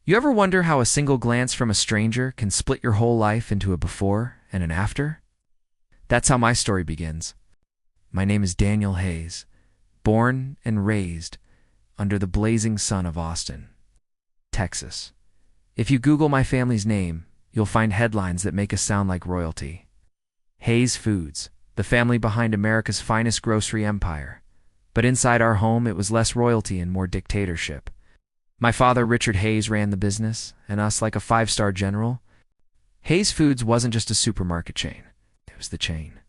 You ever wonder how a single glance from a stranger can split your whole life into a before and an after? That's how my story begins. My name is Daniel Hayes, born and raised under the blazing sun of Austin, Texas. If you Google my family's name, you'll find headlines that make us sound like royalty. Hayes Foods, the family behind America's finest grocery empire. But inside our home, it was less royalty and more dictatorship. My father, Richard Hayes, ran the business, and us like a five-star general. Hayes Foods wasn't just a supermarket chain. It was the chain.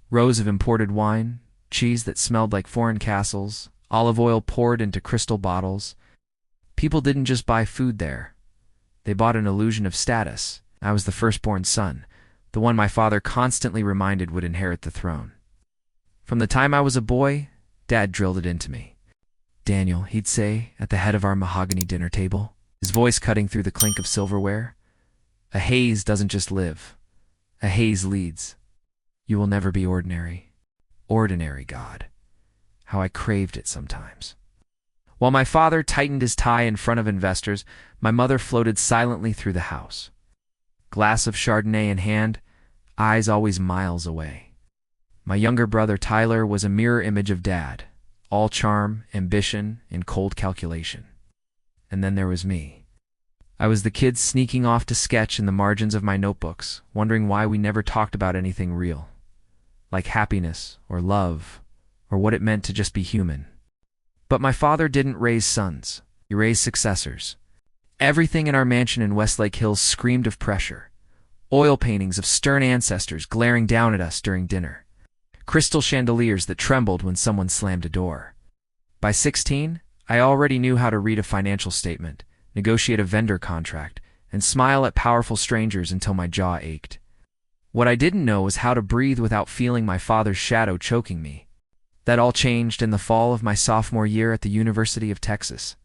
Rows of imported wine, cheese that smelled like foreign castles, olive oil poured into crystal bottles. People didn't just buy food there. They bought an illusion of status. I was the firstborn son, the one my father constantly reminded would inherit the throne. From the time I was a boy, Dad drilled it into me. "Daniel," he'd say, at the head of our mahogany dinner table, his voice cutting through the clink of silverware, "a Hayes doesn't just live. A Hayes leads. You will never be ordinary." Ordinary, God. How I craved it sometimes. While my father tightened his tie in front of investors, my mother floated silently through the house. Glass of Chardonnay in hand, eyes always miles away. My younger brother Tyler was a mirror image of Dad, all charm, ambition, and cold calculation. And then there was me. I was the kid sneaking off to sketch in the margins of my notebooks, wondering why we never talked about anything real, like happiness or love, or what it meant to just be human. But my father didn't raise sons. He raised successors. Everything in our mansion in Westlake Hills screamed of pressure. Oil paintings of stern ancestors glaring down at us during dinner. Crystal chandeliers that trembled when someone slammed a door. By 16, I already knew how to read a financial statement, negotiate a vendor contract, and smile at powerful strangers until my jaw ached. What I didn't know was how to breathe without feeling my father's shadow choking me. That all changed in the fall of my sophomore year at the University of Texas.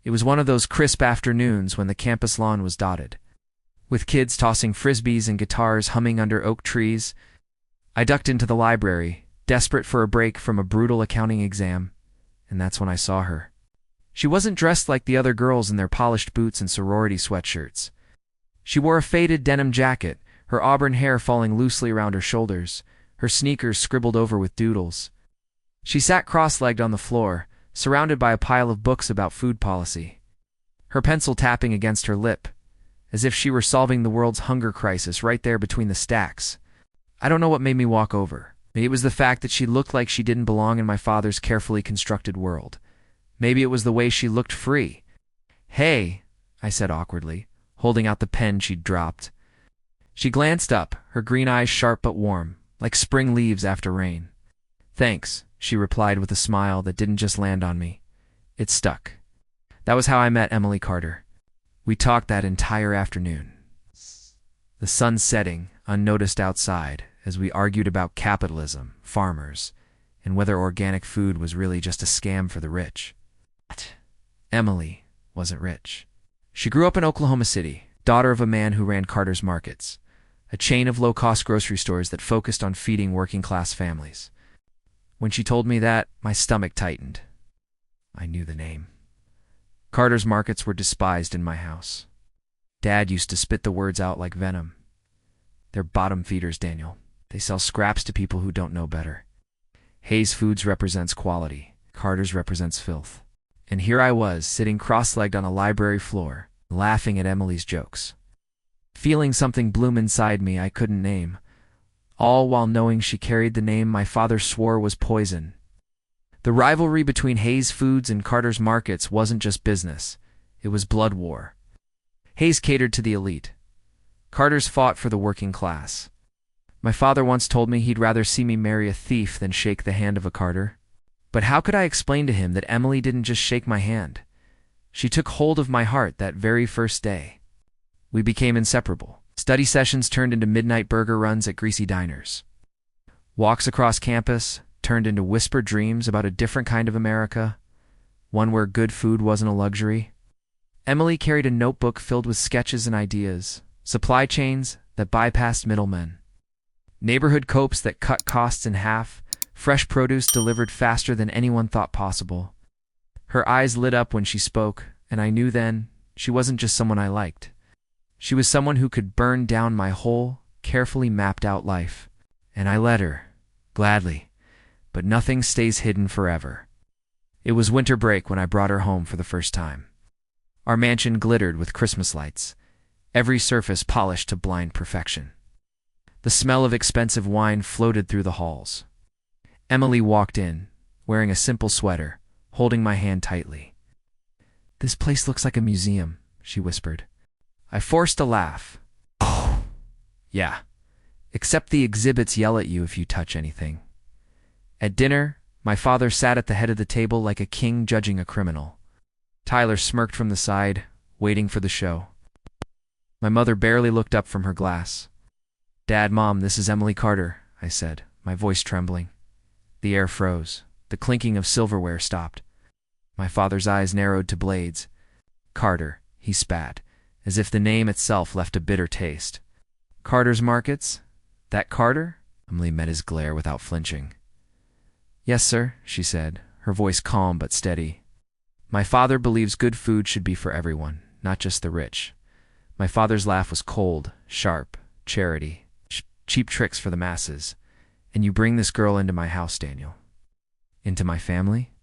It was one of those crisp afternoons when the campus lawn was dotted, with kids tossing frisbees and guitars humming under oak trees. I ducked into the library, desperate for a break from a brutal accounting exam, and that's when I saw her. She wasn't dressed like the other girls in their polished boots and sorority sweatshirts. She wore a faded denim jacket, her auburn hair falling loosely around her shoulders, her sneakers scribbled over with doodles. She sat cross-legged on the floor, surrounded by a pile of books about food policy, her pencil tapping against her lip, as if she were solving the world's hunger crisis right there between the stacks. I don't know what made me walk over. Maybe it was the fact that she looked like she didn't belong in my father's carefully constructed world. Maybe it was the way she looked free. "Hey," I said awkwardly, holding out the pen she'd dropped. She glanced up, her green eyes sharp but warm, like spring leaves after rain. "Thanks," she replied with a smile that didn't just land on me. It stuck. That was how I met Emily Carter. We talked that entire afternoon. The sun setting, unnoticed outside, as we argued about capitalism, farmers, and whether organic food was really just a scam for the rich. But Emily wasn't rich. She grew up in Oklahoma City, daughter of a man who ran Carter's Markets, a chain of low-cost grocery stores that focused on feeding working-class families. When she told me that, my stomach tightened. I knew the name. Carter's Markets were despised in my house. Dad used to spit the words out like venom. "They're bottom feeders, Daniel. They sell scraps to people who don't know better. Hayes Foods represents quality. Carter's represents filth." And here I was, sitting cross-legged on a library floor, laughing at Emily's jokes. Feeling something bloom inside me I couldn't name, all while knowing she carried the name my father swore was poison. The rivalry between Hayes Foods and Carter's Markets wasn't just business. It was blood war. Hayes catered to the elite. Carter's fought for the working class. My father once told me he'd rather see me marry a thief than shake the hand of a Carter. But how could I explain to him that Emily didn't just shake my hand? She took hold of my heart that very first day. We became inseparable. Study sessions turned into midnight burger runs at greasy diners. Walks across campus turned into whispered dreams about a different kind of America, one where good food wasn't a luxury. Emily carried a notebook filled with sketches and ideas, supply chains that bypassed middlemen, neighborhood copes that cut costs in half, fresh produce delivered faster than anyone thought possible. Her eyes lit up when she spoke, and I knew then She wasn't just someone I liked. She was someone who could burn down my whole, carefully mapped out life. And I let her, gladly. But nothing stays hidden forever. It was winter break when I brought her home for the first time. Our mansion glittered with Christmas lights, every surface polished to blind perfection. The smell of expensive wine floated through the halls. Emily walked in, wearing a simple sweater, holding my hand tightly. "This place looks like a museum," she whispered. I forced a laugh. "Oh, yeah. Except the exhibits yell at you if you touch anything." At dinner, my father sat at the head of the table like a king judging a criminal. Tyler smirked from the side, waiting for the show. My mother barely looked up from her glass. "Dad, Mom, this is Emily Carter," I said, my voice trembling. The air froze. The clinking of silverware stopped. My father's eyes narrowed to blades. "Carter," he spat, as if the name itself left a bitter taste. "Carter's Markets? That Carter?" Emily met his glare without flinching. "Yes, sir," she said, her voice calm but steady. "My father believes good food should be for everyone, not just the rich." My father's laugh was cold, sharp, charity, cheap tricks for the masses. "And you bring this girl into my house, Daniel." "Into my family?"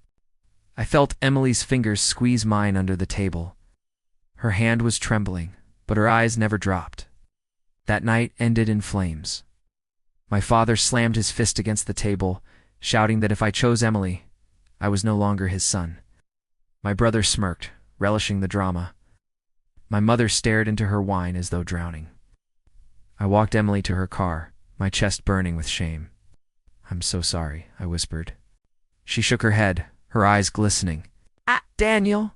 I felt Emily's fingers squeeze mine under the table. Her hand was trembling, but her eyes never dropped. That night ended in flames. My father slammed his fist against the table, shouting that if I chose Emily, I was no longer his son. My brother smirked, relishing the drama. My mother stared into her wine as though drowning. I walked Emily to her car, my chest burning with shame. "I'm so sorry," I whispered. She shook her head, her eyes glistening. Daniel,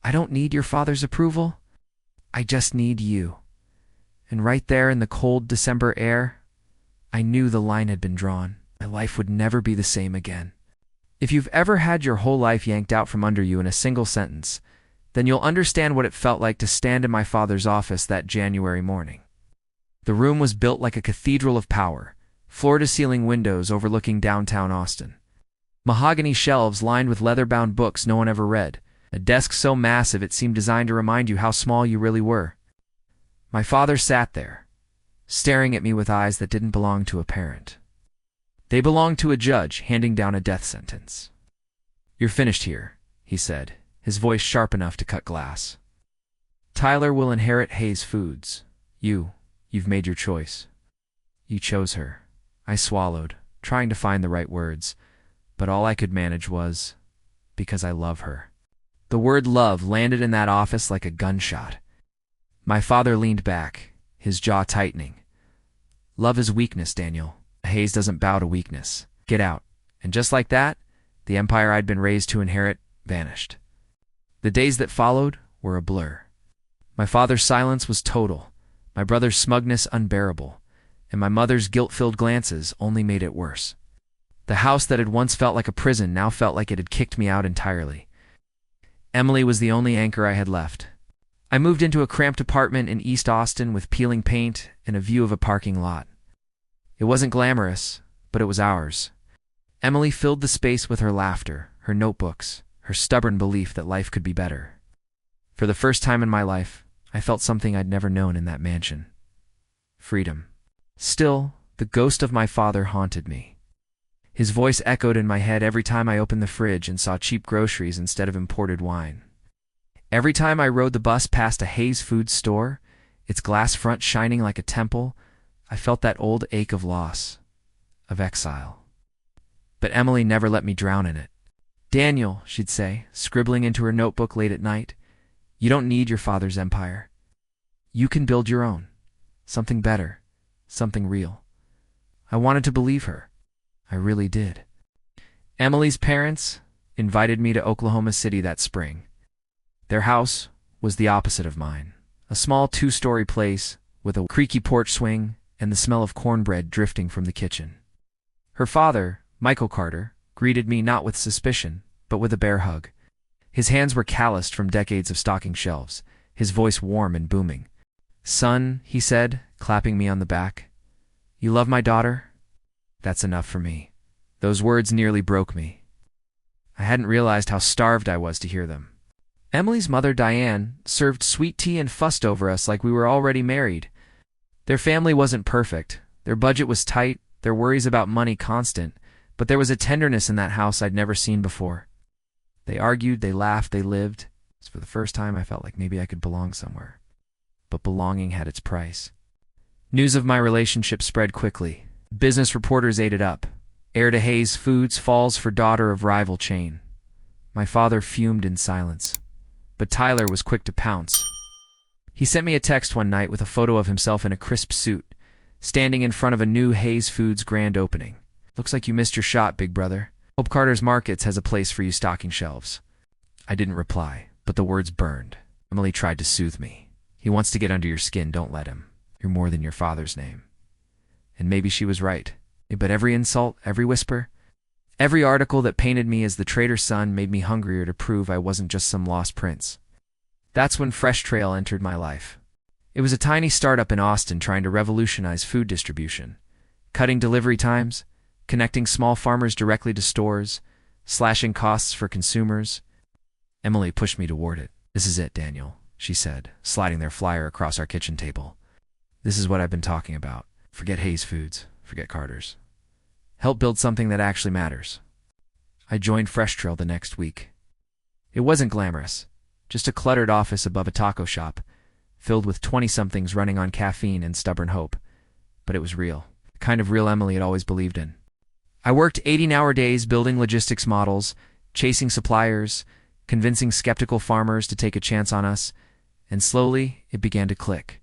I don't need your father's approval. I just need you." And right there in the cold December air, I knew the line had been drawn. My life would never be the same again. If you've ever had your whole life yanked out from under you in a single sentence, then you'll understand what it felt like to stand in my father's office that January morning. The room was built like a cathedral of power, floor-to-ceiling windows overlooking downtown Austin. Mahogany shelves lined with leather-bound books no one ever read, a desk so massive it seemed designed to remind you how small you really were. My father sat there, staring at me with eyes that didn't belong to a parent. They belonged to a judge handing down a death sentence. "You're finished here," he said, his voice sharp enough to cut glass. "Tyler will inherit Hayes Foods. You've made your choice." "You chose her." I swallowed, trying to find the right words, but all I could manage was, "because I love her." The word love landed in that office like a gunshot. My father leaned back, his jaw tightening. "Love is weakness, Daniel. Hayes doesn't bow to weakness. Get out." And just like that, the empire I'd been raised to inherit vanished. The days that followed were a blur. My father's silence was total, my brother's smugness unbearable, and my mother's guilt-filled glances only made it worse. The house that had once felt like a prison now felt like it had kicked me out entirely. Emily was the only anchor I had left. I moved into a cramped apartment in East Austin with peeling paint and a view of a parking lot. It wasn't glamorous, but it was ours. Emily filled the space with her laughter, her notebooks, her stubborn belief that life could be better. For the first time in my life, I felt something I'd never known in that mansion. Freedom. Still, the ghost of my father haunted me. His voice echoed in my head every time I opened the fridge and saw cheap groceries instead of imported wine. Every time I rode the bus past a Hayes Foods store, its glass front shining like a temple, I felt that old ache of loss, of exile. But Emily never let me drown in it. "Daniel," she'd say, scribbling into her notebook late at night, "you don't need your father's empire. You can build your own. Something better, something real." I wanted to believe her. I really did. Emily's parents invited me to Oklahoma City that spring. Their house was the opposite of mine, a small 2-story place with a creaky porch swing and the smell of cornbread drifting from the kitchen. Her father, Michael Carter, greeted me not with suspicion, but with a bear hug. His hands were calloused from decades of stocking shelves, his voice warm and booming. "Son," he said, clapping me on the back, "you love my daughter? That's enough for me." Those words nearly broke me. I hadn't realized how starved I was to hear them. Emily's mother, Diane, served sweet tea and fussed over us like we were already married. Their family wasn't perfect. Their budget was tight, their worries about money constant, but there was a tenderness in that house I'd never seen before. They argued, they laughed, they lived. For the first time, I felt like maybe I could belong somewhere. But belonging had its price. News of my relationship spread quickly. Business reporters ate it up. Heir to Hayes Foods falls for daughter of rival chain. My father fumed in silence. But Tyler was quick to pounce. He sent me a text one night with a photo of himself in a crisp suit, standing in front of a new Hayes Foods grand opening. Looks like you missed your shot, big brother. Hope Carter's Markets has a place for you stocking shelves. I didn't reply, but the words burned. Emily tried to soothe me. He wants to get under your skin, don't let him. You're more than your father's name. And maybe she was right. But every insult, every whisper, every article that painted me as the traitor's son made me hungrier to prove I wasn't just some lost prince. That's when Fresh Trail entered my life. It was a tiny startup in Austin trying to revolutionize food distribution, cutting delivery times, connecting small farmers directly to stores, slashing costs for consumers. Emily pushed me toward it. This is it, Daniel, she said, sliding their flyer across our kitchen table. This is what I've been talking about. Forget Hayes Foods. Forget Carter's. Help build something that actually matters. I joined Fresh Trail the next week. It wasn't glamorous, just a cluttered office above a taco shop, filled with 20-somethings running on caffeine and stubborn hope. But it was real, the kind of real Emily had always believed in. I worked 18-hour days building logistics models, chasing suppliers, convincing skeptical farmers to take a chance on us, and slowly it began to click.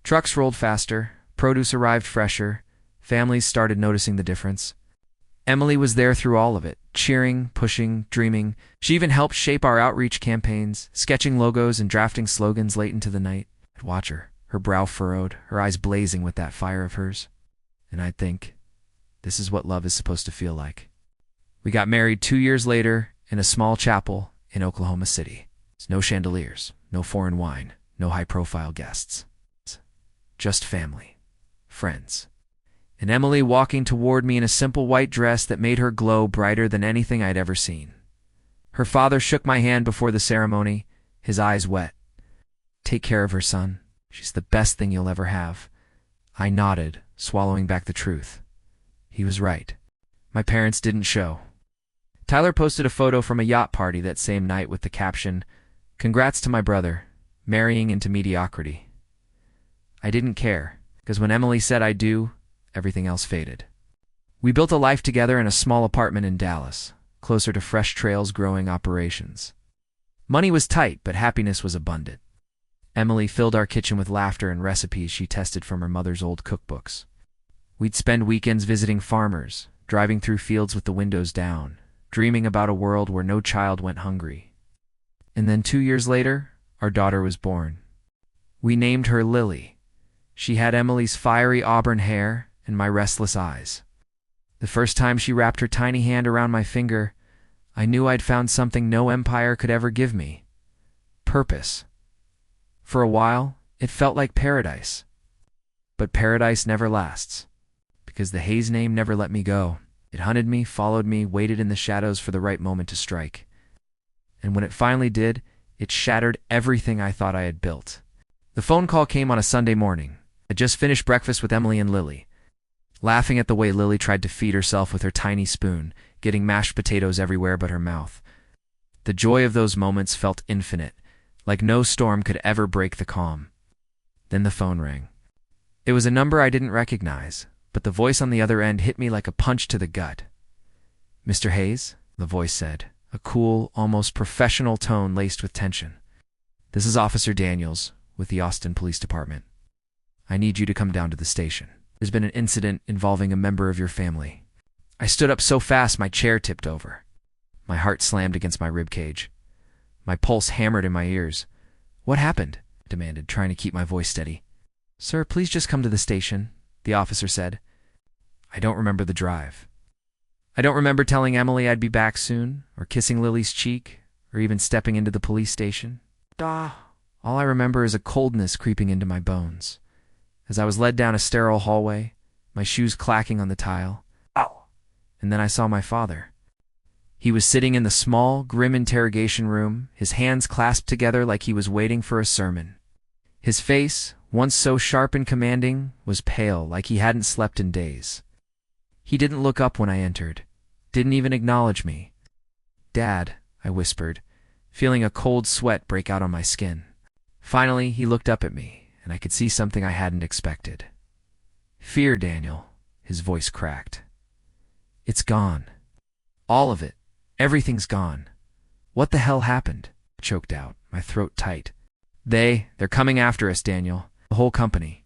Trucks rolled faster, produce arrived fresher, families started noticing the difference. Emily was there through all of it, cheering, pushing, dreaming. She even helped shape our outreach campaigns, sketching logos and drafting slogans late into the night. I'd watch her, her brow furrowed, her eyes blazing with that fire of hers. And I'd think, this is what love is supposed to feel like. We got married 2 years later in a small chapel in Oklahoma City. No chandeliers, no foreign wine, no high-profile guests. Just family, friends. And Emily walking toward me in a simple white dress that made her glow brighter than anything I'd ever seen. Her father shook my hand before the ceremony, his eyes wet. Take care of her, son. She's the best thing you'll ever have. I nodded, swallowing back the truth. He was right. My parents didn't show. Tyler posted a photo from a yacht party that same night with the caption, "Congrats to my brother, marrying into mediocrity." I didn't care, because when Emily said I do, everything else faded. We built a life together in a small apartment in Dallas, closer to Fresh Trail's growing operations. Money was tight, but happiness was abundant. Emily filled our kitchen with laughter and recipes she tested from her mother's old cookbooks. We'd spend weekends visiting farmers, driving through fields with the windows down, dreaming about a world where no child went hungry. And then 2 years later, our daughter was born. We named her Lily. She had Emily's fiery auburn hair and my restless eyes. The first time she wrapped her tiny hand around my finger, I knew I'd found something no empire could ever give me. Purpose. For a while, it felt like paradise. But paradise never lasts, because the Hayes name never let me go. It hunted me, followed me, waited in the shadows for the right moment to strike. And when it finally did, it shattered everything I thought I had built. The phone call came on a Sunday morning. I'd just finished breakfast with Emily and Lily, laughing at the way Lily tried to feed herself with her tiny spoon, getting mashed potatoes everywhere but her mouth. The joy of those moments felt infinite, like no storm could ever break the calm. Then the phone rang. It was a number I didn't recognize, but the voice on the other end hit me like a punch to the gut. "Mr. Hayes," the voice said, a cool, almost professional tone laced with tension. "This is Officer Daniels with the Austin Police Department. I need you to come down to the station. There's been an incident involving a member of your family." I stood up so fast my chair tipped over. My heart slammed against my ribcage. My pulse hammered in my ears. "What happened?" I demanded, trying to keep my voice steady. "Sir, please just come to the station," the officer said. I don't remember the drive. I don't remember telling Emily I'd be back soon, or kissing Lily's cheek, or even stepping into the police station. All I remember is a coldness creeping into my bones. As I was led down a sterile hallway, my shoes clacking on the tile. Ow! And then I saw my father. He was sitting in the small, grim interrogation room, his hands clasped together like he was waiting for a sermon. His face, once so sharp and commanding, was pale like he hadn't slept in days. He didn't look up when I entered, didn't even acknowledge me. "Dad," I whispered, feeling a cold sweat break out on my skin. Finally, he looked up at me, and I could see something I hadn't expected. "Fear, Daniel," his voice cracked. "It's gone. All of it. Everything's gone." "What the hell happened?" I choked out, my throat tight. They're coming after us, Daniel. The whole company.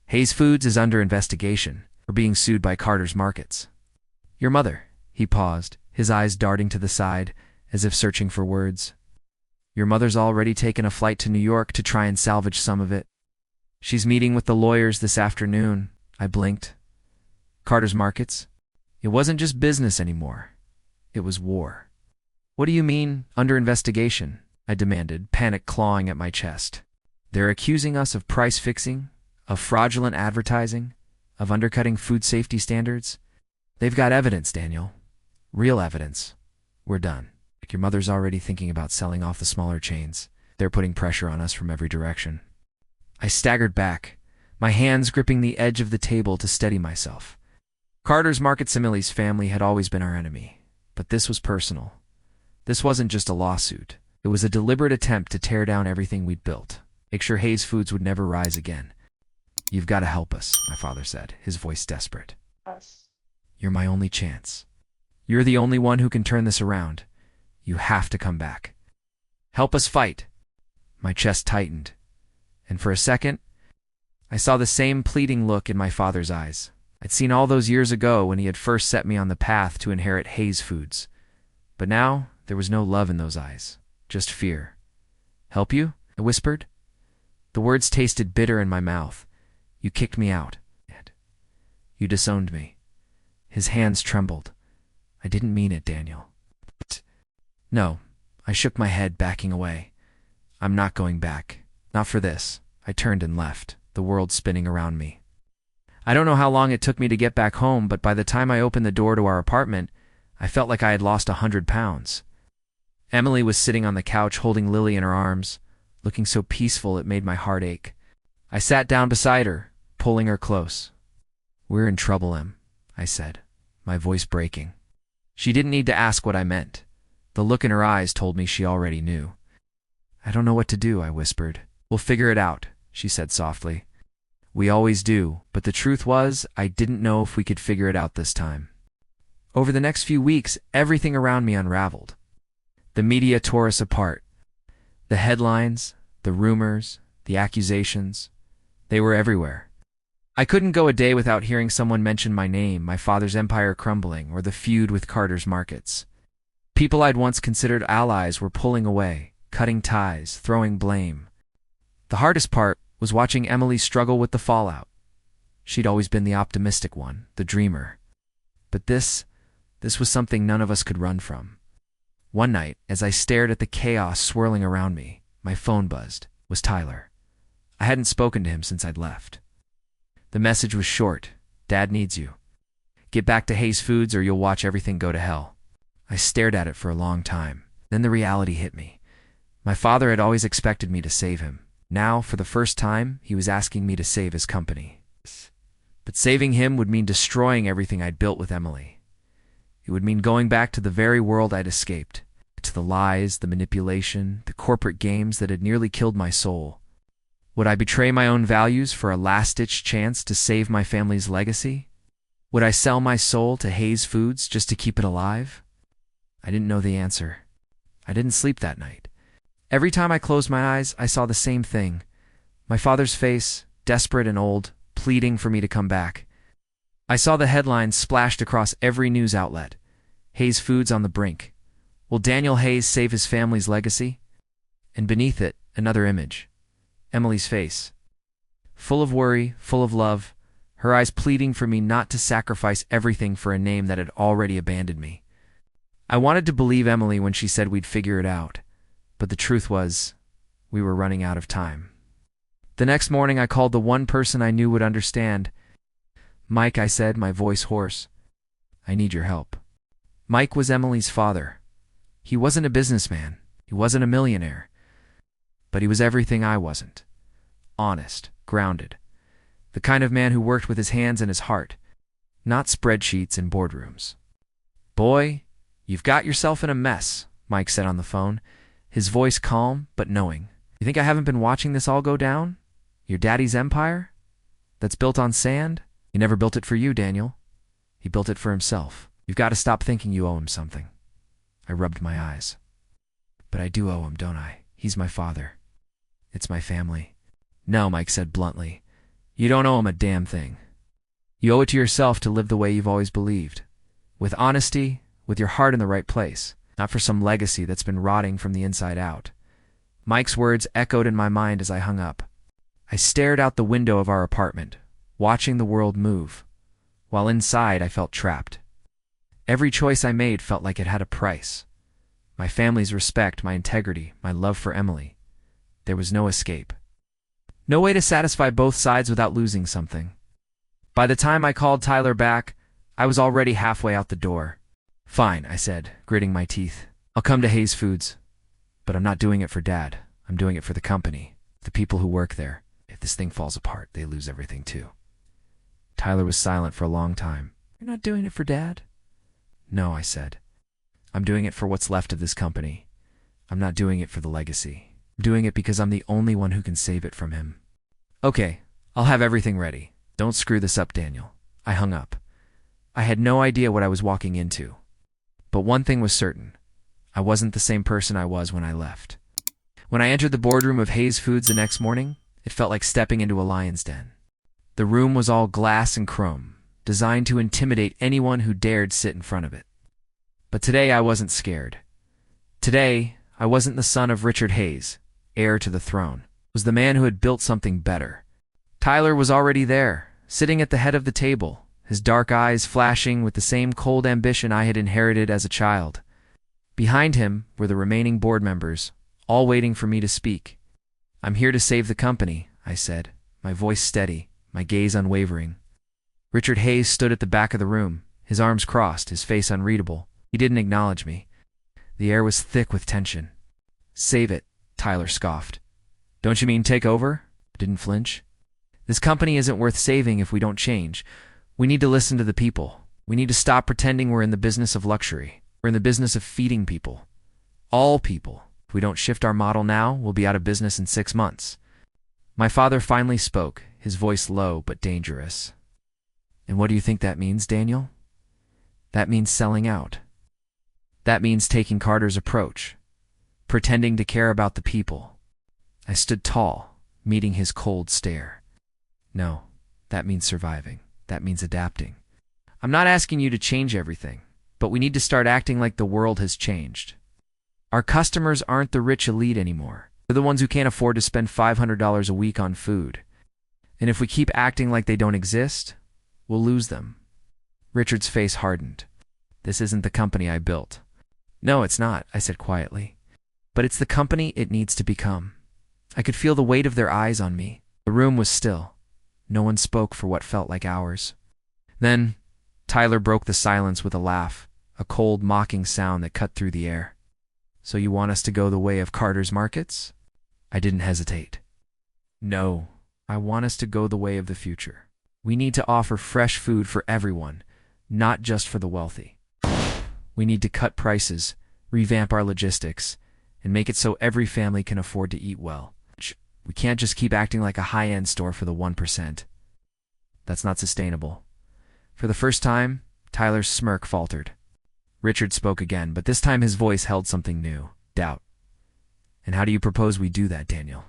Hayes Foods is under investigation for being sued by Carter's Markets. Your mother." He paused, his eyes darting to the side, as if searching for words. "Your mother's already taken a flight to New York to try and salvage some of it. She's meeting with the lawyers this afternoon." I blinked. Carter's Markets? It wasn't just business anymore. It was war. "What do you mean, under investigation?" I demanded, panic clawing at my chest. "They're accusing us of price fixing, of fraudulent advertising, of undercutting food safety standards. They've got evidence, Daniel. Real evidence. We're done. Your mother's already thinking about selling off the smaller chains. They're putting pressure on us from every direction." I staggered back, my hands gripping the edge of the table to steady myself. Carter's Markets Emily's family had always been our enemy, but this was personal. This wasn't just a lawsuit. It was a deliberate attempt to tear down everything we'd built, make sure Hayes Foods would never rise again. "You've got to help us," my father said, his voice desperate. Us. "You're my only chance. You're the only one who can turn this around. You have to come back. Help us fight." My chest tightened, and for a second, I saw the same pleading look in my father's eyes. I'd seen all those years ago when he had first set me on the path to inherit Hayes Foods. But now, there was no love in those eyes, just fear. "Help you?" I whispered. The words tasted bitter in my mouth. "You kicked me out. You disowned me." His hands trembled. "I didn't mean it, Daniel." "No." I shook my head, backing away. "I'm not going back. Not for this." I turned and left, the world spinning around me. I don't know how long it took me to get back home, but by the time I opened the door to our apartment, I felt like I had lost 100 pounds. Emily was sitting on the couch holding Lily in her arms, looking so peaceful it made my heart ache. I sat down beside her, pulling her close. "We're in trouble, Em," I said, my voice breaking. She didn't need to ask what I meant. The look in her eyes told me she already knew. "I don't know what to do," I whispered. "We'll figure it out," she said softly. "We always do, but the truth was, I didn't know if we could figure it out this time." Over the next few weeks, everything around me unraveled. The media tore us apart. The headlines, the rumors, the accusations, they were everywhere. I couldn't go a day without hearing someone mention my name, my father's empire crumbling, or the feud with Carter's Markets. People I'd once considered allies were pulling away, cutting ties, throwing blame. The hardest part was watching Emily struggle with the fallout. She'd always been the optimistic one, the dreamer. But this was something none of us could run from. One night, as I stared at the chaos swirling around me, my phone buzzed. It was Tyler. I hadn't spoken to him since I'd left. The message was short. "Dad needs you. Get back to Hayes Foods or you'll watch everything go to hell." I stared at it for a long time. Then the reality hit me. My father had always expected me to save him. Now, for the first time, he was asking me to save his company. But saving him would mean destroying everything I'd built with Emily. It would mean going back to the very world I'd escaped, to the lies, the manipulation, the corporate games that had nearly killed my soul. Would I betray my own values for a last-ditch chance to save my family's legacy? Would I sell my soul to Hayes Foods just to keep it alive? I didn't know the answer. I didn't sleep that night. Every time I closed my eyes, I saw the same thing. My father's face, desperate and old, pleading for me to come back. I saw the headlines splashed across every news outlet. Hayes Foods on the brink. Will Daniel Hayes save his family's legacy? And beneath it, another image. Emily's face. Full of worry, full of love, her eyes pleading for me not to sacrifice everything for a name that had already abandoned me. I wanted to believe Emily when she said we'd figure it out, but the truth was, we were running out of time. The next morning I called the one person I knew would understand. "Mike," I said, my voice hoarse. "I need your help." Mike was Emily's father. He wasn't a businessman. He wasn't a millionaire. But he was everything I wasn't. Honest, grounded. The kind of man who worked with his hands and his heart, not spreadsheets in boardrooms. "Boy, you've got yourself in a mess," Mike said on the phone, his voice calm but knowing. "You think I haven't been watching this all go down? Your daddy's empire? That's built on sand? He never built it for you, Daniel. He built it for himself. You've got to stop thinking you owe him something." I rubbed my eyes. "But I do owe him, don't I? He's my father. It's my family." "No," Mike said bluntly. "You don't owe him a damn thing. You owe it to yourself to live the way you've always believed. With honesty, with your heart in the right place, not for some legacy that's been rotting from the inside out." Mike's words echoed in my mind as I hung up. I stared out the window of our apartment, watching the world move, while inside I felt trapped. Every choice I made felt like it had a price. My family's respect, my integrity, my love for Emily. There was no escape. No way to satisfy both sides without losing something. By the time I called Tyler back, I was already halfway out the door. "Fine," I said, gritting my teeth. "I'll come to Hayes Foods. But I'm not doing it for Dad. I'm doing it for the company, the people who work there. If this thing falls apart, they lose everything too." Tyler was silent for a long time. "You're not doing it for Dad?" "No," I said. "I'm doing it for what's left of this company. I'm not doing it for the legacy. I'm doing it because I'm the only one who can save it from him." "Okay, I'll have everything ready. Don't screw this up, Daniel." I hung up. I had no idea what I was walking into. But one thing was certain. I wasn't the same person I was when I left. When I entered the boardroom of Hayes Foods the next morning, it felt like stepping into a lion's den. The room was all glass and chrome, designed to intimidate anyone who dared sit in front of it. But today I wasn't scared. Today, I wasn't the son of Richard Hayes, heir to the throne. I was the man who had built something better. Tyler was already there, sitting at the head of the table, his dark eyes flashing with the same cold ambition I had inherited as a child. Behind him were the remaining board members, all waiting for me to speak. "I'm here to save the company," I said, my voice steady, my gaze unwavering. Richard Hayes stood at the back of the room, his arms crossed, his face unreadable. He didn't acknowledge me. The air was thick with tension. "Save it," Tyler scoffed. "Don't you mean take over?" I didn't flinch. "This company isn't worth saving if we don't change. We need to listen to the people. We need to stop pretending we're in the business of luxury. We're in the business of feeding people. All people. If we don't shift our model now, we'll be out of business in 6 months." My father finally spoke, his voice low but dangerous. "And what do you think that means, Daniel?" "That means selling out. That means taking Carter's approach, pretending to care about the people." I stood tall, meeting his cold stare. "No, that means surviving. That means adapting. I'm not asking you to change everything, but we need to start acting like the world has changed. Our customers aren't the rich elite anymore. They're the ones who can't afford to spend $500 a week on food. And if we keep acting like they don't exist, we'll lose them." Richard's face hardened. "This isn't the company I built." "No, it's not," I said quietly. "But it's the company it needs to become." I could feel the weight of their eyes on me. The room was still. No one spoke for what felt like hours. Then, Tyler broke the silence with a laugh, a cold, mocking sound that cut through the air. "So you want us to go the way of Carter's markets?" I didn't hesitate. "No, I want us to go the way of the future. We need to offer fresh food for everyone, not just for the wealthy. We need to cut prices, revamp our logistics, and make it so every family can afford to eat well. We can't just keep acting like a high-end store for the 1%. That's not sustainable." For the first time, Tyler's smirk faltered. Richard spoke again, but this time his voice held something new, doubt. "And how do you propose we do that, Daniel?"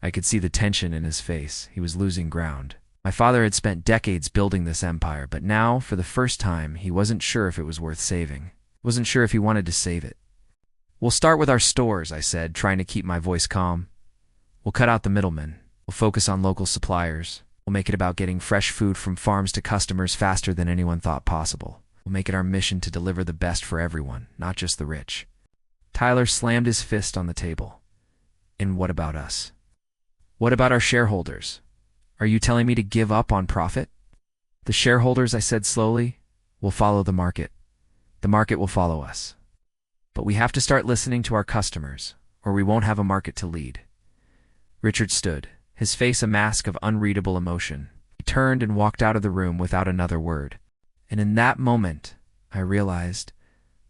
I could see the tension in his face. He was losing ground. My father had spent decades building this empire, but now, for the first time, he wasn't sure if it was worth saving. Wasn't sure if he wanted to save it. "We'll start with our stores," I said, trying to keep my voice calm. "We'll cut out the middlemen. We'll focus on local suppliers. We'll make it about getting fresh food from farms to customers faster than anyone thought possible. We'll make it our mission to deliver the best for everyone, not just the rich." Tyler slammed his fist on the table. "And what about us? What about our shareholders? Are you telling me to give up on profit?" "The shareholders," I said slowly, "will follow the market. The market will follow us. But we have to start listening to our customers, or we won't have a market to lead. Richard stood, his face a mask of unreadable emotion. He turned and walked out of the room without another word. And in that moment, I realized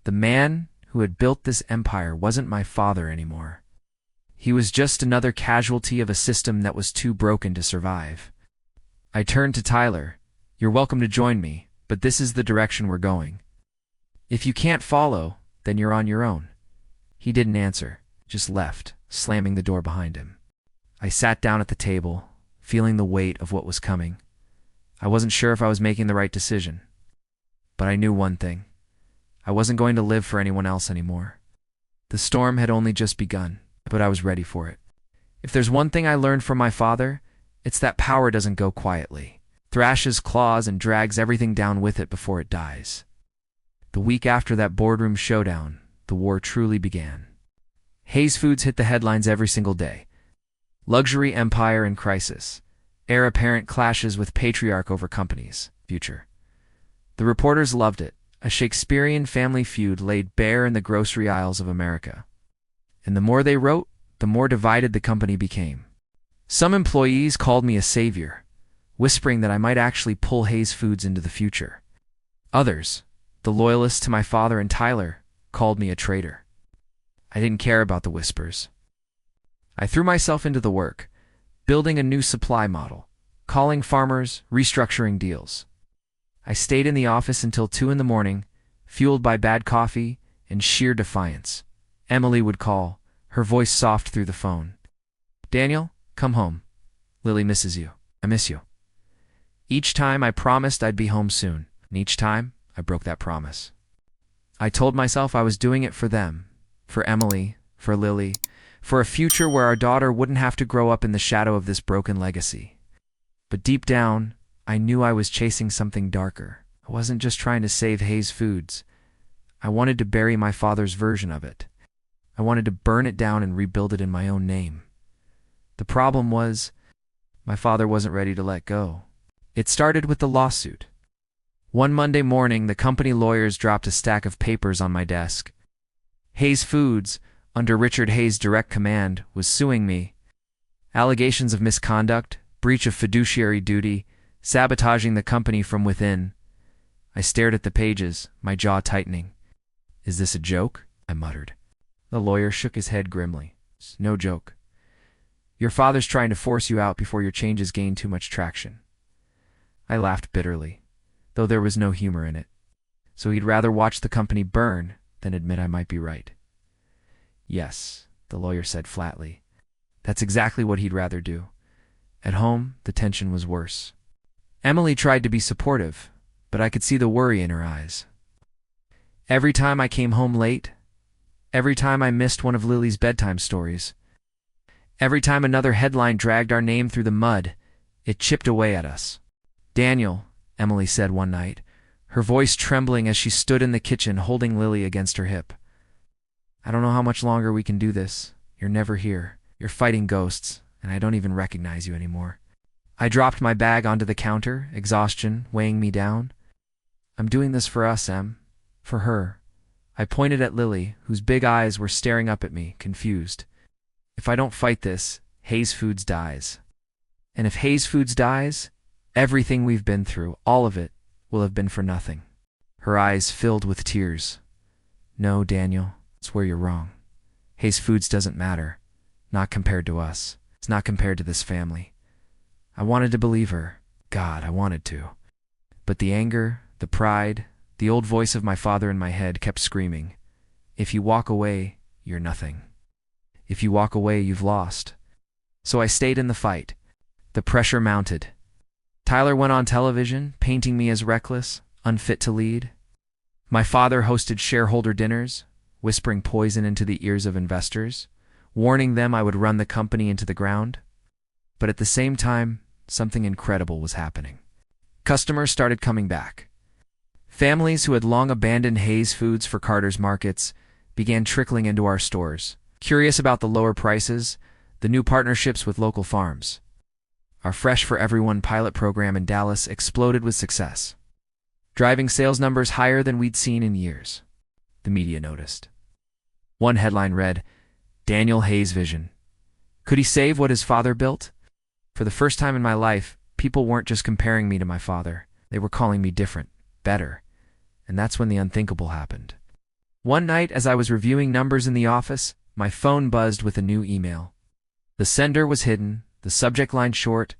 the man who had built this empire wasn't my father anymore. He was just another casualty of a system that was too broken to survive. I turned to Tyler. You're welcome to join me, but this is the direction we're going. If you can't follow, then you're on your own. He didn't answer, just left, slamming the door behind him. I sat down at the table, feeling the weight of what was coming. I wasn't sure if I was making the right decision. But I knew one thing. I wasn't going to live for anyone else anymore. The storm had only just begun, but I was ready for it. If there's one thing I learned from my father, it's that power doesn't go quietly. Thrashes claws and drags everything down with it before it dies. The week after that boardroom showdown, the war truly began. Hayes Foods hit the headlines every single day. Luxury empire in crisis. Heir apparent clashes with patriarch over company's future. The reporters loved it. A Shakespearean family feud laid bare in the grocery aisles of America. And the more they wrote, the more divided the company became. Some employees called me a savior, whispering that I might actually pull Hayes Foods into the future. Others, the loyalists to my father and Tyler, called me a traitor. I didn't care about the whispers. I threw myself into the work, building a new supply model, calling farmers, restructuring deals. I stayed in the office until 2 in the morning, fueled by bad coffee and sheer defiance. Emily would call, her voice soft through the phone. Daniel, come home. Lily misses you. I miss you. Each time I promised I'd be home soon, and each time I broke that promise. I told myself I was doing it for them, for Emily, for Lily, for a future where our daughter wouldn't have to grow up in the shadow of this broken legacy. But deep down, I knew I was chasing something darker. I wasn't just trying to save Hayes Foods. I wanted to bury my father's version of it. I wanted to burn it down and rebuild it in my own name. The problem was, my father wasn't ready to let go. It started with the lawsuit. One Monday morning, the company lawyers dropped a stack of papers on my desk. Hayes Foods, under Richard Hayes' direct command, was suing me. Allegations of misconduct, breach of fiduciary duty, sabotaging the company from within. I stared at the pages, my jaw tightening. Is this a joke? I muttered. The lawyer shook his head grimly. It's no joke. Your father's trying to force you out before your changes gain too much traction. I laughed bitterly, though there was no humor in it. So he'd rather watch the company burn than admit I might be right. Yes, the lawyer said flatly. That's exactly what he'd rather do. At home, the tension was worse. Emily tried to be supportive, but I could see the worry in her eyes. Every time I came home late, every time I missed one of Lily's bedtime stories, every time another headline dragged our name through the mud, it chipped away at us. Daniel, Emily said one night, her voice trembling as she stood in the kitchen holding Lily against her hip. I don't know how much longer we can do this. You're never here. You're fighting ghosts, and I don't even recognize you anymore. I dropped my bag onto the counter, exhaustion weighing me down. I'm doing this for us, Em. For her. I pointed at Lily, whose big eyes were staring up at me, confused. If I don't fight this, Hayes Foods dies. And if Hayes Foods dies, everything we've been through, all of it, will have been for nothing. Her eyes filled with tears. No, Daniel, it's where you're wrong. Hayes Foods doesn't matter. Not compared to us. It's not compared to this family. I wanted to believe her. God, I wanted to. But the anger, the pride, the old voice of my father in my head kept screaming, if you walk away, you're nothing. If you walk away, you've lost. So I stayed in the fight. The pressure mounted. Tyler went on television, painting me as reckless, unfit to lead. My father hosted shareholder dinners, whispering poison into the ears of investors, warning them I would run the company into the ground. But at the same time, something incredible was happening. Customers started coming back. Families who had long abandoned Hayes Foods for Carter's Markets began trickling into our stores, curious about the lower prices, the new partnerships with local farms. Our Fresh for Everyone pilot program in Dallas exploded with success. driving sales numbers higher than we'd seen in years. The media noticed. One headline read, "Daniel Hayes' Vision. Could he save what his father built?" For the first time in my life, people weren't just comparing me to my father. They were calling me different, better. And that's when the unthinkable happened. One night, as I was reviewing numbers in the office, my phone buzzed with a new email. The sender was hidden, the subject line short,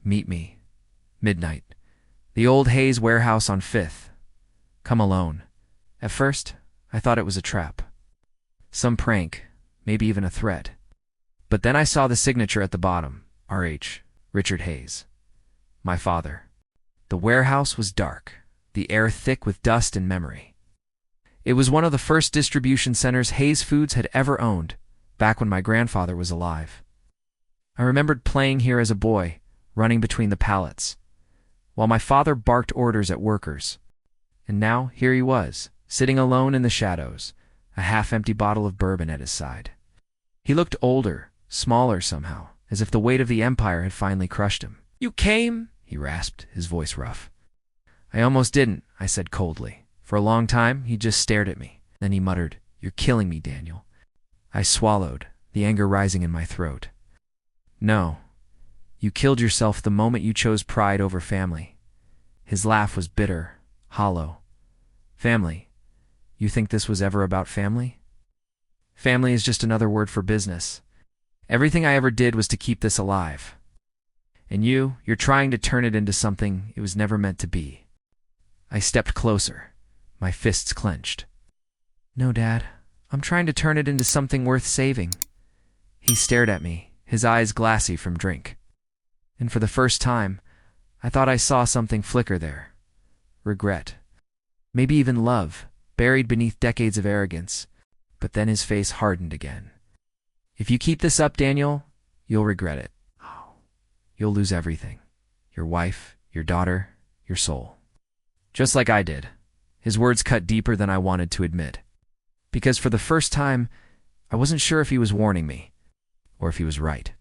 "Meet me. Midnight. The old Hayes warehouse on 5th. Come alone." At first, I thought it was a trap. Some prank, maybe even a threat. But then I saw the signature at the bottom, R.H., Richard Hayes. My father. The warehouse was dark, the air thick with dust and memory. It was one of the first distribution centers Hayes Foods had ever owned, back when my grandfather was alive. I remembered playing here as a boy, running between the pallets, while my father barked orders at workers. And now, here he was, sitting alone in the shadows, a half-empty bottle of bourbon at his side. He looked older, smaller somehow, as if the weight of the empire had finally crushed him. "You came?" he rasped, his voice rough. "I almost didn't," I said coldly. For a long time, he just stared at me. Then he muttered, "You're killing me, Daniel." I swallowed, the anger rising in my throat. "No. You killed yourself the moment you chose pride over family." His laugh was bitter, hollow. "Family? You think this was ever about family? Family is just another word for business. Everything I ever did was to keep this alive. And you're trying to turn it into something it was never meant to be." I stepped closer, my fists clenched. "No, Dad. I'm trying to turn it into something worth saving." He stared at me, his eyes glassy from drink. And for the first time, I thought I saw something flicker there. Regret. Maybe even love, buried beneath decades of arrogance. But then his face hardened again. "If you keep this up, Daniel, you'll regret it. You'll lose everything. Your wife, your daughter, your soul. Just like I did." His words cut deeper than I wanted to admit. Because for the first time, I wasn't sure if he was warning me, or if he was right.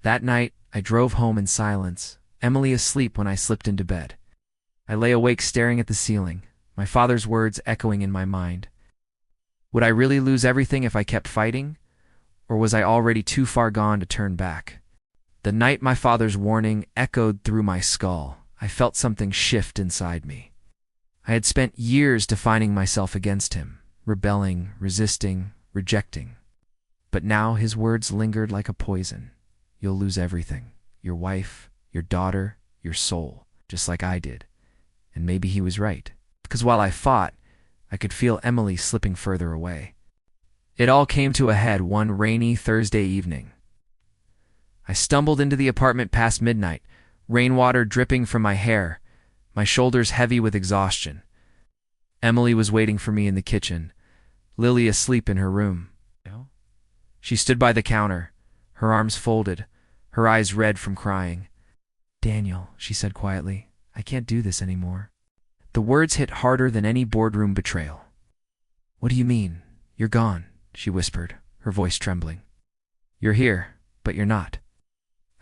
That night, I drove home in silence, Emily asleep when I slipped into bed. I lay awake staring at the ceiling, my father's words echoing in my mind. Would I really lose everything if I kept fighting? Or was I already too far gone to turn back? The night my father's warning echoed through my skull, I felt something shift inside me. I had spent years defining myself against him, rebelling, resisting, rejecting. But now his words lingered like a poison. You'll lose everything. Your wife, your daughter, your soul, just like I did. And maybe he was right. Because while I fought, I could feel Emily slipping further away. It all came to a head one rainy Thursday evening. I stumbled into the apartment past midnight, rainwater dripping from my hair, my shoulders heavy with exhaustion. Emily was waiting for me in the kitchen, Lily asleep in her room. She stood by the counter, her arms folded, her eyes red from crying. "Daniel," she said quietly, "I can't do this anymore." The words hit harder than any boardroom betrayal. "What do you mean? You're gone," she whispered, her voice trembling. "You're here, but you're not.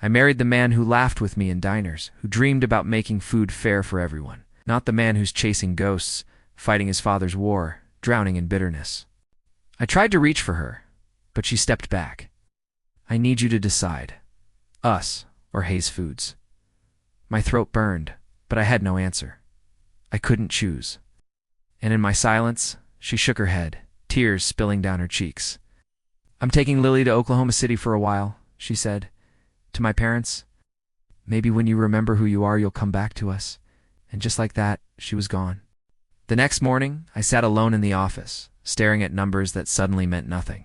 I married the man who laughed with me in diners, who dreamed about making food fair for everyone, not the man who's chasing ghosts, fighting his father's war, drowning in bitterness." I tried to reach for her, but she stepped back. "I need you to decide. Us or Hayes Foods." My throat burned, but I had no answer. I couldn't choose. And in my silence, she shook her head, tears spilling down her cheeks. "I'm taking Lily to Oklahoma City for a while," she said. "To my parents. Maybe when you remember who you are, you'll come back to us." And just like that, she was gone. The next morning, I sat alone in the office, staring at numbers that suddenly meant nothing.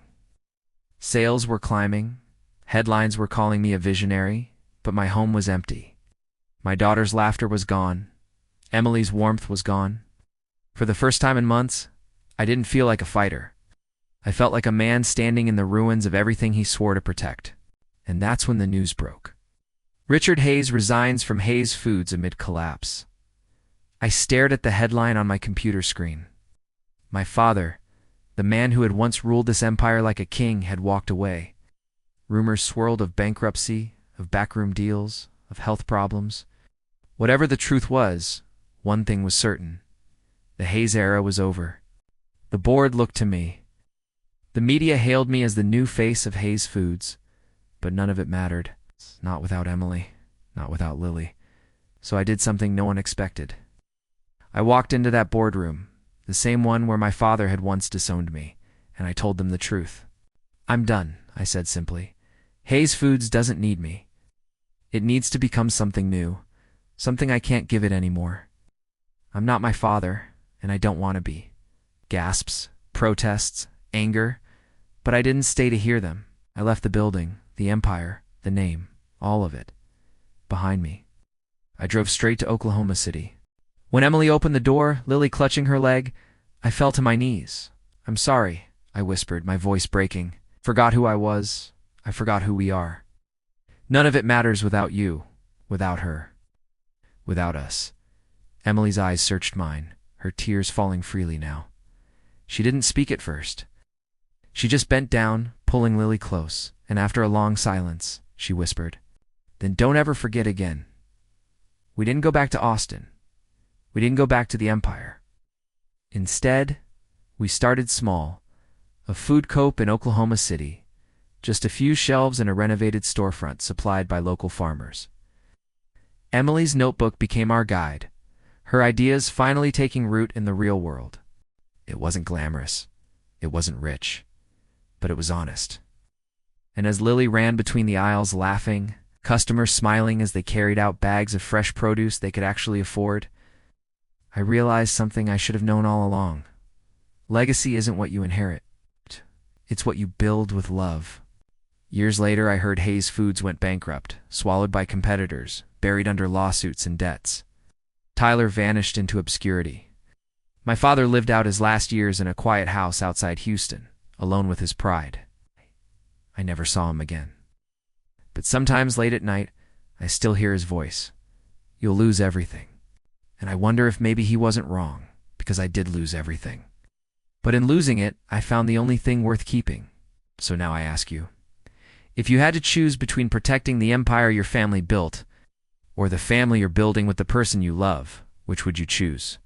Sales were climbing, headlines were calling me a visionary, but my home was empty. My daughter's laughter was gone. Emily's warmth was gone. For the first time in months, I didn't feel like a fighter. I felt like a man standing in the ruins of everything he swore to protect. And that's when the news broke. Richard Hayes resigns from Hayes Foods amid collapse. I stared at the headline on my computer screen. My father, the man who had once ruled this empire like a king, had walked away. Rumors swirled of bankruptcy, of backroom deals, of health problems. Whatever the truth was, one thing was certain. The Hayes era was over. The board looked to me. The media hailed me as the new face of Hayes Foods, but none of it mattered. Not without Emily, not without Lily. So I did something no one expected. I walked into that boardroom, the same one where my father had once disowned me, and I told them the truth. "I'm done," I said simply. "Hayes Foods doesn't need me. It needs to become something new, something I can't give it anymore. I'm not my father, and I don't want to be." Gasps, protests, anger, but I didn't stay to hear them. I left the building, the empire, the name, all of it, behind me. I drove straight to Oklahoma City. When Emily opened the door, Lily clutching her leg, I fell to my knees. "I'm sorry," I whispered, my voice breaking. "Forgot who I was. I forgot who we are. None of it matters without you, without her, without us." Emily's eyes searched mine, her tears falling freely now. She didn't speak at first. She just bent down, pulling Lily close, and after a long silence, she whispered, "Then don't ever forget again. We didn't go back to Austin. We didn't go back to the Empire. Instead, we started small, a food coop in Oklahoma City, just a few shelves and a renovated storefront supplied by local farmers." Emily's notebook became our guide, her ideas finally taking root in the real world. It wasn't glamorous, it wasn't rich, but it was honest. And as Lily ran between the aisles laughing, customers smiling as they carried out bags of fresh produce they could actually afford, I realized something I should have known all along. Legacy isn't what you inherit. It's what you build with love. Years later, I heard Hayes Foods went bankrupt, swallowed by competitors, buried under lawsuits and debts. Tyler vanished into obscurity. My father lived out his last years in a quiet house outside Houston, alone with his pride. I never saw him again. But sometimes late at night, I still hear his voice. "You'll lose everything." And I wonder if maybe he wasn't wrong, because I did lose everything. But in losing it, I found the only thing worth keeping. So now I ask you, if you had to choose between protecting the empire your family built, or the family you're building with the person you love, which would you choose?